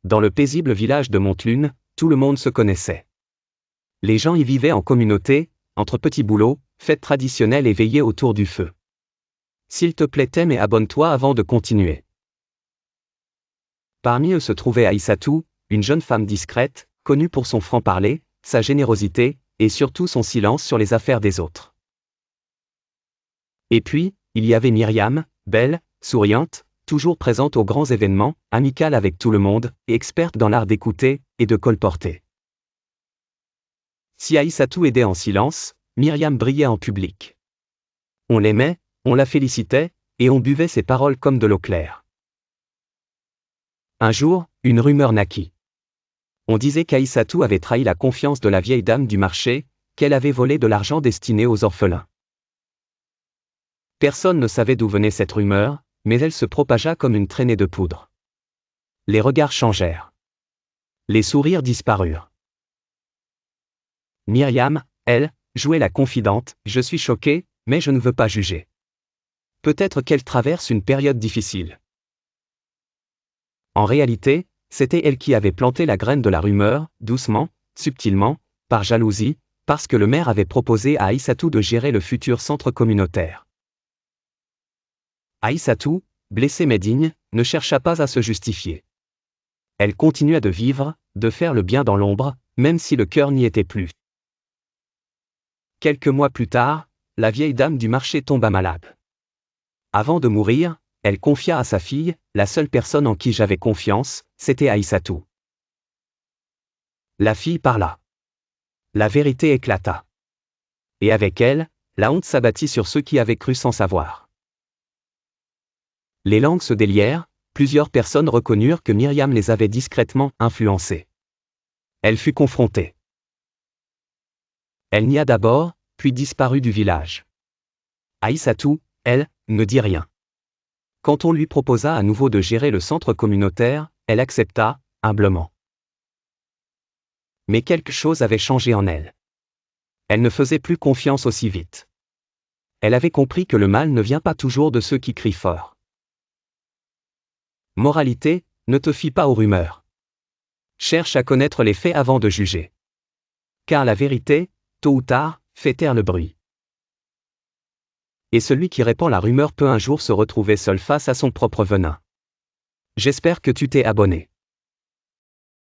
Dans le paisible village de Montlune, tout le monde se connaissait. Les gens y vivaient en communauté, entre petits boulots, fêtes traditionnelles et veillées autour du feu. S'il te plaît, t'aime et abonne-toi avant de continuer. Parmi eux se trouvait Aïssatou, une jeune femme discrète, connue pour son franc-parler, sa générosité, et surtout son silence sur les affaires des autres. Et puis, il y avait Myriam, belle, souriante, toujours présente aux grands événements, amicale avec tout le monde, et experte dans l'art d'écouter, et de colporter. Si Aïssatou aidait en silence, Myriam brillait en public. On l'aimait, on la félicitait, et on buvait ses paroles comme de l'eau claire. Un jour, une rumeur naquit. On disait qu'Aïssatou avait trahi la confiance de la vieille dame du marché, qu'elle avait volé de l'argent destiné aux orphelins. Personne ne savait d'où venait cette rumeur, mais elle se propagea comme une traînée de poudre. Les regards changèrent. Les sourires disparurent. Myriam, elle, jouait la confidente, « Je suis choquée, mais je ne veux pas juger. Peut-être qu'elle traverse une période difficile. » En réalité, c'était elle qui avait planté la graine de la rumeur, doucement, subtilement, par jalousie, parce que le maire avait proposé à Aïssatou de gérer le futur centre communautaire. Aïssatou, blessée mais digne, ne chercha pas à se justifier. Elle continua de vivre, de faire le bien dans l'ombre, même si le cœur n'y était plus. Quelques mois plus tard, la vieille dame du marché tomba malade. Avant de mourir, elle confia à sa fille, la seule personne en qui j'avais confiance, c'était Aïssatou. La fille parla. La vérité éclata. Et avec elle, la honte s'abattit sur ceux qui avaient cru sans savoir. Les langues se délièrent, plusieurs personnes reconnurent que Myriam les avait discrètement influencées. Elle fut confrontée. Elle nia d'abord, puis disparut du village. Aïssatou, elle, ne dit rien. Quand on lui proposa à nouveau de gérer le centre communautaire, elle accepta, humblement. Mais quelque chose avait changé en elle. Elle ne faisait plus confiance aussi vite. Elle avait compris que le mal ne vient pas toujours de ceux qui crient fort. Moralité, ne te fie pas aux rumeurs. Cherche à connaître les faits avant de juger. Car la vérité, tôt ou tard, fait taire le bruit. Et celui qui répand la rumeur peut un jour se retrouver seul face à son propre venin. J'espère que tu t'es abonné.